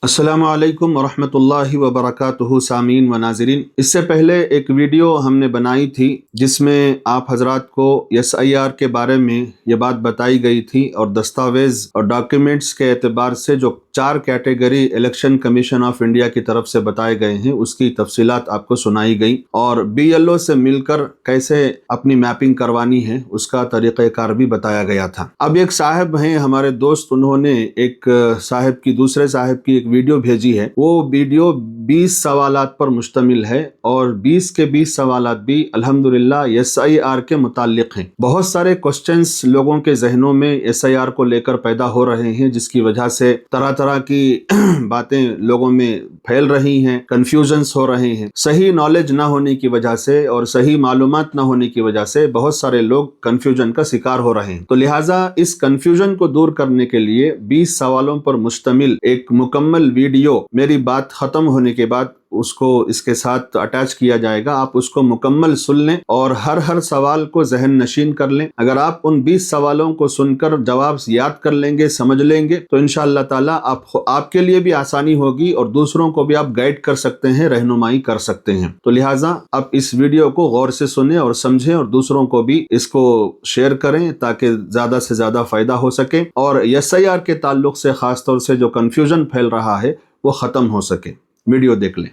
अस्सलामु अलैकुम वरहमतुल्लाहि वबरकातुहू सामीन व नाज़रीन। इससे पहले एक वीडियो हमने बनाई थी जिसमें आप हजरात को एसआईआर के बारे में ये बात बताई गई थी और दस्तावेज़ और डॉक्यूमेंट्स के एतबार से जो 4 category election commission of India की तरफ से बताए गए हैं उसकी तफसीलात आपको सुनाई गई और बीएलओ से मिलकर कैसे अपनी मैपिंग करवानी है उसका तरीक़ाकार भी बताया गया था। अब एक साहब हैं हमारे दोस्त, उन्होंने एक साहब की दूसरे साहब की एक वीडियो भेजी है। वो वीडियो 20 सवालात पर मुश्तमिल है और 20 के 20 सवालात भी अल्हम्दुलिल्लाह एसआईआर के मुताल्लिक हैं। बहुत सारे क्वेश्चंस लोगों के जहनों में एसआईआर को लेकर पैदा हो रहे हैं जिसकी वजह से तरह तरह की बातें लोगों में फैल रही हैं, कंफ्यूजन्स हो रहे हैं। सही नॉलेज ना होने की वजह से और सही मालूमात ना होने की वजह से बहुत सारे लोग कंफ्यूजन का शिकार हो रहे हैं। तो लिहाजा इस कंफ्यूजन को दूर करने के लिए 20 सवालों पर मुश्तमिल एक मुकम्मल वीडियो मेरी बात खत्म होने के बाद उसको इसके साथ अटैच किया जाएगा। आप उसको मुकम्मल सुन लें और हर सवाल को जहन नशीन कर लें। अगर आप उन 20 सवालों को सुनकर जवाब याद कर लेंगे, समझ लेंगे तो इंशाअल्लाह ताला आपके लिए भी आसानी होगी और दूसरों को भी आप गाइड कर सकते हैं, रहनुमाई कर सकते हैं। तो लिहाजा आप इस वीडियो को गौर से सुने और समझें और दूसरों को भी इसको शेयर करें ताकि ज्यादा से ज्यादा फायदा हो सके और एसआईआर के ताल्लुक से खास तौर से जो कंफ्यूजन फैल रहा है वो खत्म हो सके। वीडियो देख लें।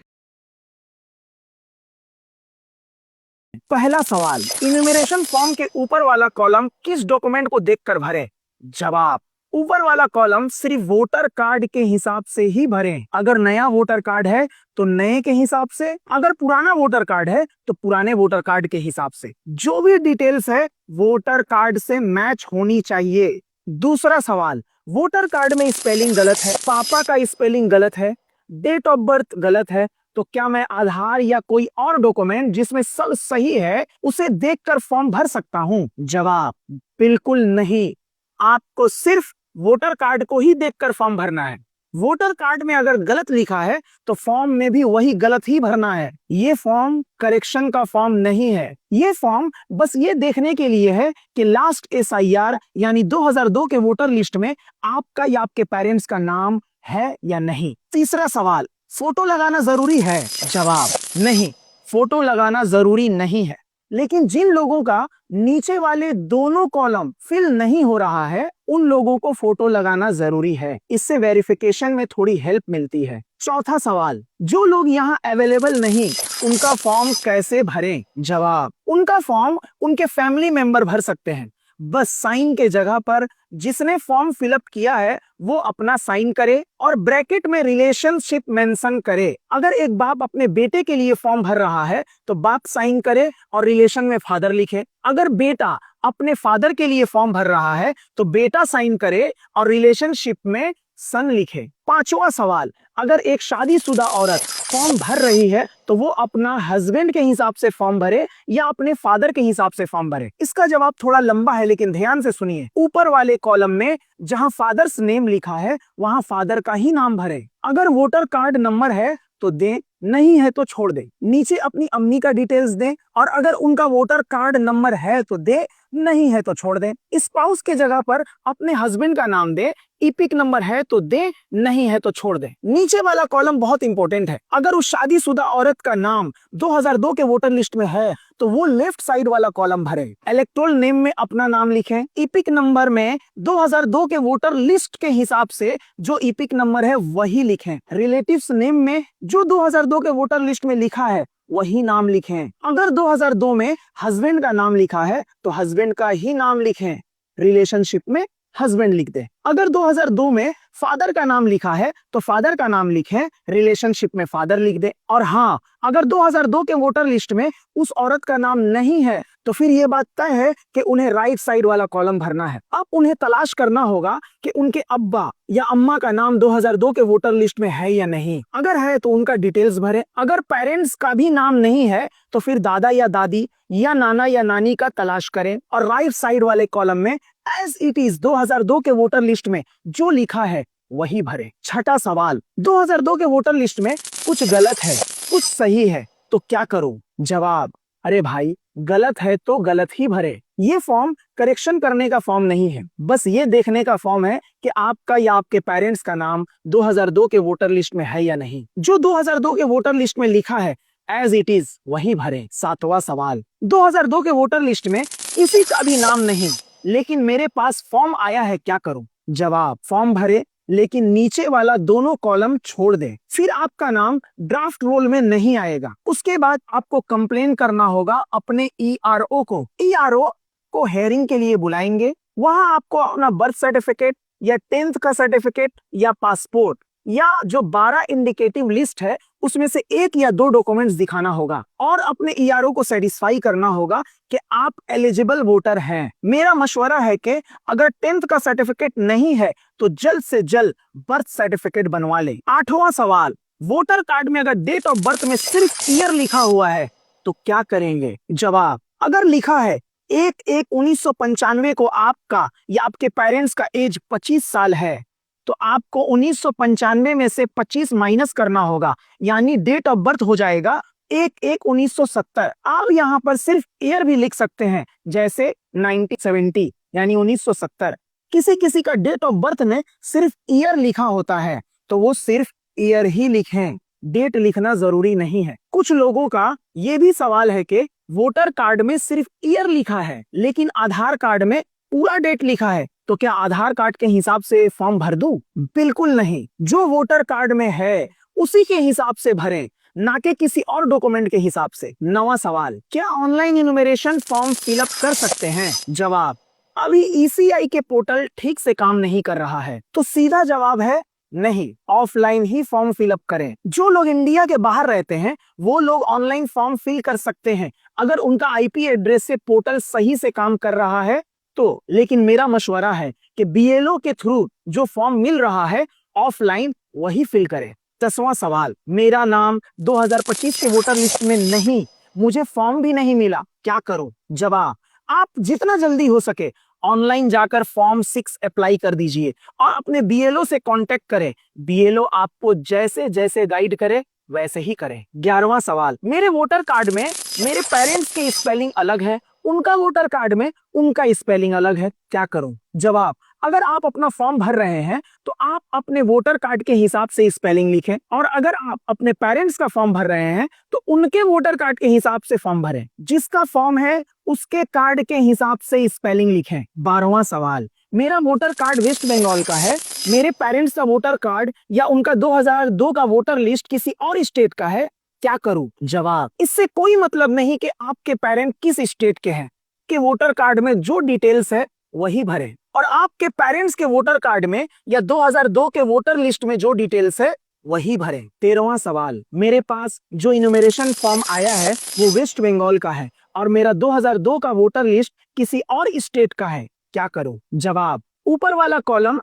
पहला सवाल, इन्यूमरेशन फॉर्म के ऊपर वाला कॉलम किस डॉक्यूमेंट को देखकर भरें? जवाब, ऊपर वाला कॉलम सिर्फ वोटर कार्ड के हिसाब से ही भरें। अगर नया वोटर कार्ड है तो नए के हिसाब से, अगर पुराना वोटर कार्ड है तो पुराने वोटर कार्ड के हिसाब से। जो भी डिटेल्स है वोटर कार्ड से मैच होनी चाहिए। दूसरा सवाल, वोटर कार्ड में स्पेलिंग गलत है, पापा का स्पेलिंग गलत है, डेट ऑफ बर्थ गलत है, तो क्या मैं आधार या कोई और डॉक्यूमेंट जिसमें सब सही है उसे देखकर फॉर्म भर सकता हूं? जवाब, बिल्कुल नहीं। आपको सिर्फ वोटर कार्ड को ही देखकर फॉर्म भरना है। वोटर कार्ड में अगर गलत लिखा है तो फॉर्म में भी वही गलत ही भरना है। ये फॉर्म करेक्शन का फॉर्म नहीं है। ये फॉर्म बस ये देखने के लिए है कि लास्ट एसआईआर यानी 2002 के वोटर लिस्ट में आपका या आपके पेरेंट्स का नाम है या नहीं। तीसरा सवाल, फोटो लगाना जरूरी है? जवाब, नहीं, फोटो लगाना जरूरी नहीं है। लेकिन जिन लोगों का नीचे वाले दोनों कॉलम फिल नहीं हो रहा है उन लोगों को फोटो लगाना जरूरी है। इससे वेरिफिकेशन में थोड़ी हेल्प मिलती है। चौथा सवाल, जो लोग यहाँ अवेलेबल नहीं उनका फॉर्म कैसे भरें? जवाब, उनका फॉर्म उनके फैमिली मेंबर भर सकते हैं। बस साइन के जगह पर जिसने फॉर्म फिलअप किया है वो अपना साइन करे और ब्रैकेट में रिलेशनशिप मेंशन करे। अगर एक बाप अपने बेटे के लिए फॉर्म भर रहा है तो बाप साइन करे और रिलेशन में फादर लिखे। अगर बेटा अपने फादर के लिए फॉर्म भर रहा है तो बेटा साइन करे और रिलेशनशिप में सन लिखे। पांचवा सवाल, अगर एक शादीशुदा औरत फॉर्म भर रही है तो वो अपना हस्बैंड के हिसाब से फॉर्म भरे या अपने फादर के हिसाब से फॉर्म भरे? इसका जवाब थोड़ा लंबा है लेकिन ध्यान से सुनिए। ऊपर वाले कॉलम में जहां फादर्स नेम लिखा है वहां फादर का ही नाम भरे। अगर वोटर कार्ड नंबर है तो दे, नहीं है तो छोड़ दे। नीचे अपनी अम्मी का डिटेल्स दें और अगर उनका वोटर कार्ड नंबर है तो दे, नहीं है तो छोड़ दें। स्पाउस के जगह पर अपने हस्बैंड का नाम दे, इपिक नंबर है तो दे, नहीं है तो छोड़ दे। नीचे वाला कॉलम बहुत इंपॉर्टेंट है। अगर उस शादीशुदा औरत का नाम 2002 के वोटर लिस्ट में है तो वो लेफ्ट साइड वाला कॉलम भरे। इलेक्टोरल नेम में अपना नाम लिखें। इपिक नंबर में 2002 के वोटर लिस्ट के हिसाब से जो इपिक नंबर है वही लिखें। रिलेटिव्स नेम में जो 2002 के वोटर लिस्ट में लिखा है वही नाम लिखें। अगर 2002 में हस्बैंड का नाम लिखा है तो हस्बैंड का ही नाम लिखें, रिलेशनशिप में हस्बैंड लिख दे। अगर 2002 में फादर का नाम लिखा है तो फादर का नाम लिखें, रिलेशनशिप में फादर लिख दे। और हाँ, अगर 2002 के वोटर लिस्ट में उस औरत का नाम नहीं है तो फिर ये बात तय है कि उन्हें राइट साइड वाला कॉलम भरना है। अब उन्हें तलाश करना होगा कि उनके अब्बा या अम्मा का नाम 2002 के वोटर लिस्ट में है या नहीं। अगर है तो उनका डिटेल्स भरे। अगर पेरेंट्स का भी नाम नहीं है तो फिर दादा या दादी या नाना या नानी का तलाश करें और राइट साइड वाले कॉलम में एज इट इज 2002 के वोटर लिस्ट में जो लिखा है वही भरे। छठा सवाल, 2002 के वोटर लिस्ट में कुछ गलत है कुछ सही है तो क्या करूं? जवाब, अरे भाई, गलत है तो गलत ही भरे। ये फॉर्म करेक्शन करने का फॉर्म नहीं है, बस ये देखने का फॉर्म है कि आपका या आपके पेरेंट्स का नाम 2002 के वोटर लिस्ट में है या नहीं। जो 2002 के वोटर लिस्ट में लिखा है एज इट इज वही भरें। 7वां सवाल, 2002 के वोटर लिस्ट में किसी का भी नाम नहीं, लेकिन मेरे पास फॉर्म आया है, क्या करूं? जवाब, फॉर्म भरे लेकिन नीचे वाला दोनों कॉलम छोड़ दें, फिर आपका नाम ड्राफ्ट रोल में नहीं आएगा। उसके बाद आपको कंप्लेन करना होगा अपने ईआरओ को। ईआरओ को हेयरिंग के लिए बुलाएंगे, वहां आपको अपना बर्थ सर्टिफिकेट या 10th का सर्टिफिकेट या पासपोर्ट या जो 12 इंडिकेटिव लिस्ट है उसमें से 1 या 2 डॉक्यूमेंट्स दिखाना होगा और अपने ईआरओ को सेटिस्फाई करना होगा कि आप एलिजिबल वोटर हैं। मेरा मशवरा है कि अगर 10th का सर्टिफिकेट नहीं है तो जल्द से जल्द बर्थ सर्टिफिकेट बनवा ले। 8वां सवाल, वोटर कार्ड में अगर डेट ऑफ बर्थ में सिर्फ ईयर लिखा हुआ है तो क्या करेंगे? जवाब, अगर लिखा है 1/1/1995 को आपका या आपके पेरेंट्स का एज 25 साल है तो आपको 1995 में से 25 माइनस करना होगा, यानी डेट ऑफ बर्थ हो जाएगा 1/1/1970। आप यहाँ पर सिर्फ ईयर भी लिख सकते हैं, जैसे 1970 यानी 1970। किसी किसी का डेट ऑफ बर्थ में सिर्फ ईयर लिखा होता है तो वो सिर्फ ईयर ही लिखें, डेट लिखना जरूरी नहीं है। कुछ लोगों का ये भी सवाल है कि वोटर कार्ड में सिर्फ ईयर लिखा है लेकिन आधार कार्ड में पूरा डेट लिखा है, तो क्या आधार कार्ड के हिसाब से फॉर्म भर दूं? बिल्कुल नहीं, जो वोटर कार्ड में है उसी के हिसाब से भरें, ना कि किसी और डॉक्यूमेंट के हिसाब से। 9वां सवाल, क्या ऑनलाइन इन्यूमरेशन फॉर्म फिलअप कर सकते हैं? जवाब, अभी ईसीआई के पोर्टल ठीक से काम नहीं कर रहा है, तो सीधा जवाब है नहीं, ऑफलाइन ही फॉर्म फिलअप करें। जो लोग इंडिया के बाहर रहते हैं वो लोग ऑनलाइन फॉर्म फिल कर सकते हैं अगर उनका आईपी एड्रेस से पोर्टल सही से काम कर रहा है तो। लेकिन मेरा मशवरा है कि बीएलओ के थ्रू जो फॉर्म मिल रहा है ऑफलाइन वही फिल करें। 10वां सवाल, मेरा नाम 2025 के वोटर लिस्ट में नहीं, मुझे फॉर्म भी नहीं मिला, क्या करूं? जवाब, आप जितना जल्दी हो सके ऑनलाइन जाकर फॉर्म 6 अप्लाई कर दीजिए और अपने बीएलओ से कांटेक्ट करें। बीएलओ आपको जैसे जैसे गाइड करे वैसे ही करें। 11वां सवाल, मेरे वोटर कार्ड में मेरे पेरेंट्स की स्पेलिंग अलग है, उनका वोटर कार्ड में उनका स्पेलिंग अलग है, क्या करूं? जवाब, अगर आप अपना फॉर्म भर रहे हैं तो आप अपने वोटर कार्ड के हिसाब से स्पेलिंग लिखें और अगर आप अपने पेरेंट्स का फॉर्म भर रहे हैं तो उनके वोटर कार्ड के हिसाब से फॉर्म भरें। जिसका फॉर्म है उसके कार्ड के हिसाब से स्पेलिंग लिखें। 12वां सवाल, मेरा वोटर कार्ड वेस्ट बंगाल का है, मेरे पेरेंट्स का वोटर कार्ड या उनका 2002 का वोटर लिस्ट किसी और स्टेट का है, क्या करूं? जवाब, इससे कोई मतलब नहीं कि आपके पेरेंट किस स्टेट के हैं, कि वोटर कार्ड में जो डिटेल्स है वही भरें और आपके पेरेंट्स के वोटर कार्ड में या 2002 के वोटर लिस्ट में जो डिटेल्स है वही भरें। 13वां सवाल, मेरे पास जो इन्यूमरेशन फॉर्म आया है वो वेस्ट बंगाल का है और मेरा 2002 का वोटर लिस्ट किसी और स्टेट का है, क्या करूं? जवाब, ऊपर वाला कॉलम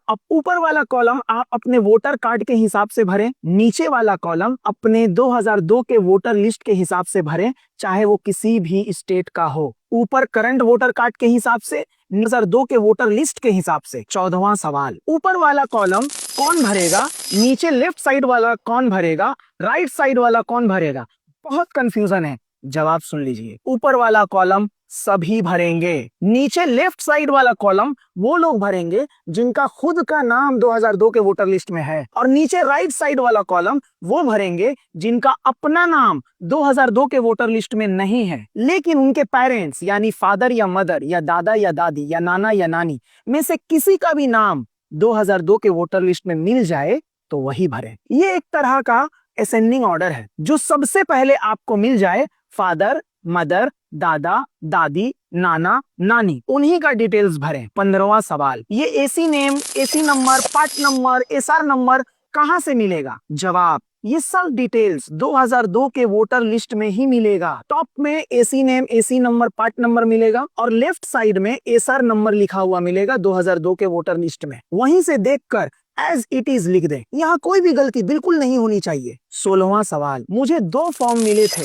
आप अपने वोटर कार्ड के हिसाब से भरें, नीचे वाला कॉलम अपने 2002 के वोटर लिस्ट के हिसाब से भरें, चाहे वो किसी भी स्टेट का हो। ऊपर करंट वोटर कार्ड के हिसाब से, 2002 के वोटर लिस्ट के हिसाब से। 14वां सवाल, ऊपर वाला कॉलम कौन भरेगा, नीचे लेफ्ट साइड वाला कौन भरेगा, राइट साइड वाला कौन भरेगा? बहुत कंफ्यूजन है, जवाब सुन लीजिए। ऊपर वाला कॉलम सभी भरेंगे, नीचे लेफ्ट साइड वाला कॉलम वो लोग भरेंगे जिनका खुद का नाम 2002 के वोटर लिस्ट में है और नीचे राइट साइड वाला कॉलम वो भरेंगे जिनका अपना नाम 2002 के वोटर लिस्ट में नहीं है लेकिन उनके पेरेंट्स यानी फादर या मदर या दादा या दादी या नाना या नानी में से किसी का भी नाम 2002 के वोटर लिस्ट में मिल जाए तो वही भरे। ये एक तरह का असेंडिंग ऑर्डर है, जो सबसे पहले आपको मिल जाए फादर, मदर, दादा, दादी, नाना, नानी, उन्हीं का डिटेल्स भरें। 15वां सवाल, ये AC name, AC number, part number, SR number कहां से मिलेगा? जवाब, ये सब डिटेल्स 2002 के वोटर लिस्ट में ही मिलेगा। टॉप में AC name, AC number, part number मिलेगा और लेफ्ट साइड में एसआर नंबर लिखा हुआ मिलेगा 2002 के वोटर लिस्ट में। वहीं से देखकर एज इट इज लिख दें, यहाँ कोई भी गलती बिल्कुल नहीं होनी चाहिए। 16वां सवाल, मुझे 2 फॉर्म मिले थे,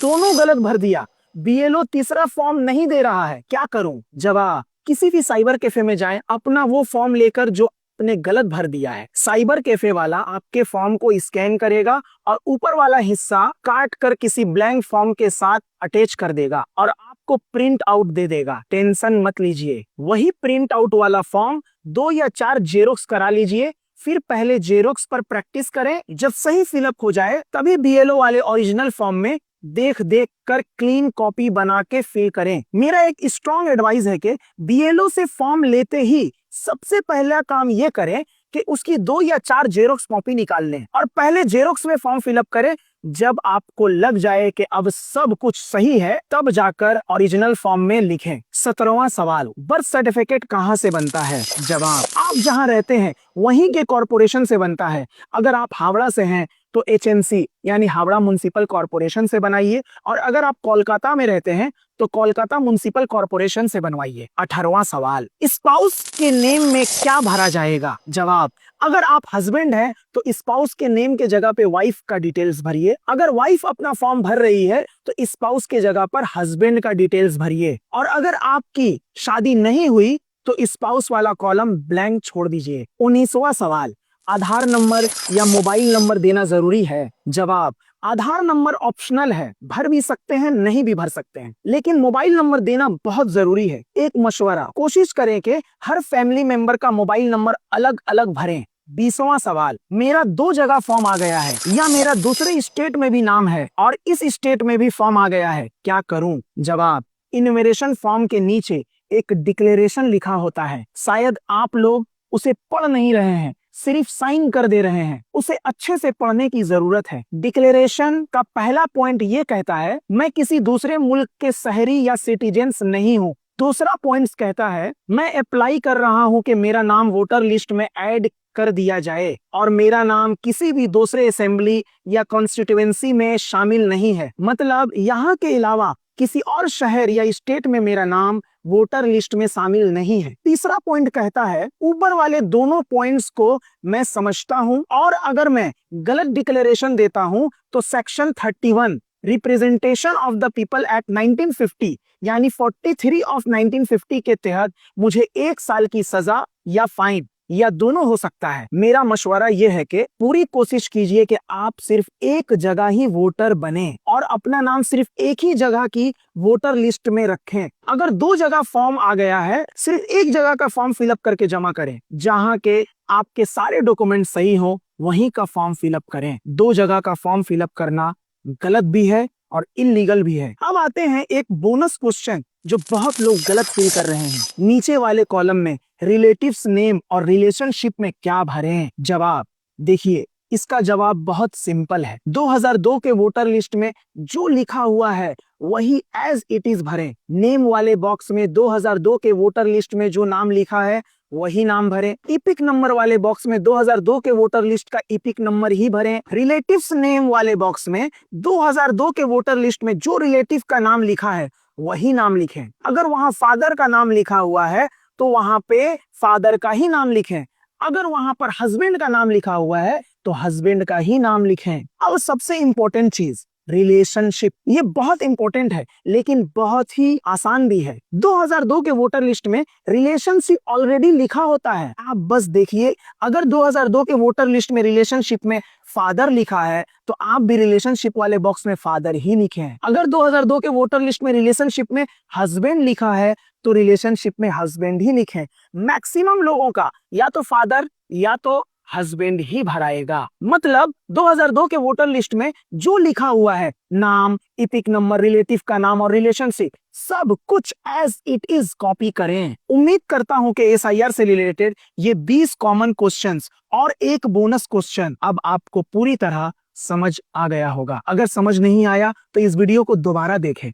दोनों गलत भर दिया, बीएलओ तीसरा फॉर्म नहीं दे रहा है, क्या करूं? जवाब, किसी भी साइबर कैफे में जाएं, अपना वो फॉर्म लेकर जो आपने गलत भर दिया है। साइबर कैफे वाला आपके फॉर्म को स्कैन करेगा और ऊपर वाला हिस्सा काट कर किसी ब्लैंक फॉर्म के साथ अटैच कर देगा और आपको आपको प्रिंट आउट दे देगा, टेंशन मत लीजिए। वही प्रिंट आउट वाला फॉर्म 2 या 4 जेरोक्स करा लीजिए, फिर पहले जेरोक्स पर प्रैक्टिस करें। जब सही फिलअप हो जाए तभी बीएलओ वाले ओरिजिनल फॉर्म में देख देख कर क्लीन कॉपी बना के फिल करें। मेरा एक स्ट्रॉन्ग एडवाइस है कि बीएलओ से फॉर्म लेते ही सबसे पहला काम ये करें कि उसकी 2 या 4 जेरोक्स कॉपी निकाल लें और पहले जेरोक्स में फॉर्म फिलअप करें। जब आपको लग जाए कि अब सब कुछ सही है तब जाकर ओरिजिनल फॉर्म में लिखें। 17वां सवाल, बर्थ सर्टिफिकेट कहाँ से बनता है? जवाब, आप जहाँ रहते हैं वहीं के कॉरपोरेशन से बनता है। अगर आप हावड़ा से हैं तो एचएमसी यानी हावड़ा म्युनिसिपल कॉरपोरेशन से बनाइए, और अगर आप कोलकाता में रहते हैं तो कोलकाता म्युनिसिपल कॉरपोरेशन से बनवाइए। 18वां सवाल, स्पाउस के नेम में क्या भरा जाएगा? जवाब, अगर आप हस्बैंड हैं तो स्पाउस के नेम के जगह पे वाइफ का डिटेल्स भरिए। अगर वाइफ अपना फॉर्म भर रही है तो स्पाउस के जगह पर हस्बैंड का डिटेल्स भरिए, और अगर आपकी शादी नहीं हुई तो स्पाउस वाला कॉलम ब्लैंक छोड़ दीजिए। 19वां सवाल, आधार नंबर या मोबाइल नंबर देना जरूरी है? जवाब, आधार नंबर ऑप्शनल है, भर भी सकते हैं नहीं भी भर सकते हैं, लेकिन मोबाइल नंबर देना बहुत जरूरी है। एक मशवरा, कोशिश करें कि हर फैमिली मेंबर का मोबाइल नंबर अलग अलग भरें। 20वां सवाल, मेरा 2 जगह फॉर्म आ गया है या मेरा दूसरे स्टेट में भी नाम है और इस स्टेट में भी फॉर्म आ गया है, क्या करूं? जवाब, इन्यूमरेशन फॉर्म के नीचे एक डिक्लेरेशन लिखा होता है, शायद आप लोग उसे पढ़ नहीं रहे हैं, सिर्फ साइन कर दे रहे हैं। उसे अच्छे से पढ़ने की जरूरत है। डिक्लेरेशन का पहला पॉइंट ये कहता है, मैं किसी दूसरे मुल्क के शहरी या सिटीजन्स नहीं हूँ। दूसरा पॉइंट कहता है, मैं अप्लाई कर रहा हूँ कि मेरा नाम वोटर लिस्ट में ऐड कर दिया जाए और मेरा नाम किसी भी दूसरे असेंबली या कॉन्स्टिट्यूएंसी में शामिल नहीं है। मतलब यहाँ के अलावा किसी और शहर या स्टेट में मेरा नाम वोटर लिस्ट में शामिल नहीं है। तीसरा पॉइंट कहता है, ऊपर वाले दोनों पॉइंट्स को मैं समझता हूं और अगर मैं गलत डिक्लेरेशन देता हूं तो section 31 representation of the people act 1950 यानी 43 ऑफ 1950 के तहत मुझे 1 साल की सजा या फाइन या दोनों हो सकता है। मेरा मशवरा यह है कि पूरी कोशिश कीजिए कि आप सिर्फ एक जगह ही वोटर बने और अपना नाम सिर्फ एक ही जगह की वोटर लिस्ट में रखें। अगर 2 जगह फॉर्म आ गया है, सिर्फ एक जगह का फॉर्म फिलअप करके जमा करें। जहां के आपके सारे डॉक्यूमेंट सही हो वहीं का फॉर्म फिलअप करें। 2 जगह का फॉर्म फिलअप करना गलत भी है और इलीगल भी है। अब आते हैं एक बोनस क्वेश्चन जो बहुत लोग गलत फील कर रहे हैं। नीचे वाले कॉलम में रिलेटिव्स नेम और रिलेशनशिप में क्या भरें? जवाब, देखिए इसका जवाब बहुत सिंपल है। 2002 के वोटर लिस्ट में जो लिखा हुआ है वही एज इट इज भरें। नेम वाले बॉक्स में 2002 के वोटर लिस्ट में जो नाम लिखा है वही नाम भरें। इपिक नंबर वाले बॉक्स में 2002 के वोटर लिस्ट का इपिक नंबर ही भरें। रिलेटिव्स नेम वाले बॉक्स में 2002 के वोटर लिस्ट में जो रिलेटिव का नाम लिखा है वही नाम लिखें। अगर वहां फादर का नाम लिखा हुआ है तो वहां पे फादर का ही नाम लिखें। अगर वहां पर हस्बैंड का नाम लिखा हुआ है तो हस्बैंड का ही नाम लिखें। अब सबसे इंपॉर्टेंट चीज रिलेशनशिप, ये बहुत इंपॉर्टेंट है लेकिन बहुत ही आसान भी है। 2002 के वोटर लिस्ट में रिलेशनशिप ऑलरेडी लिखा होता है। आप बस देखिए, अगर 2002 के वोटर लिस्ट में रिलेशनशिप में फादर लिखा है तो आप भी रिलेशनशिप वाले बॉक्स में फादर ही लिखे हैं। अगर 2002 के वोटर लिस्ट में रिलेशनशिप में हस्बैंड लिखा है तो रिलेशनशिप में हस्बैंड ही लिखें। मैक्सिमम लोगों का या तो फादर या तो हस्बैंड ही भराएगा। मतलब 2002 के वोटर लिस्ट में जो लिखा हुआ है, नाम, इपिक नंबर, रिलेटिव का नाम और रिलेशनशिप, सब कुछ एज इट इज कॉपी करें। उम्मीद करता हूं कि एसआईआर से रिलेटेड ये 20 कॉमन क्वेश्चंस और एक बोनस क्वेश्चन अब आपको पूरी तरह समझ आ गया होगा। अगर समझ नहीं आया तो इस वीडियो को दोबारा देखें।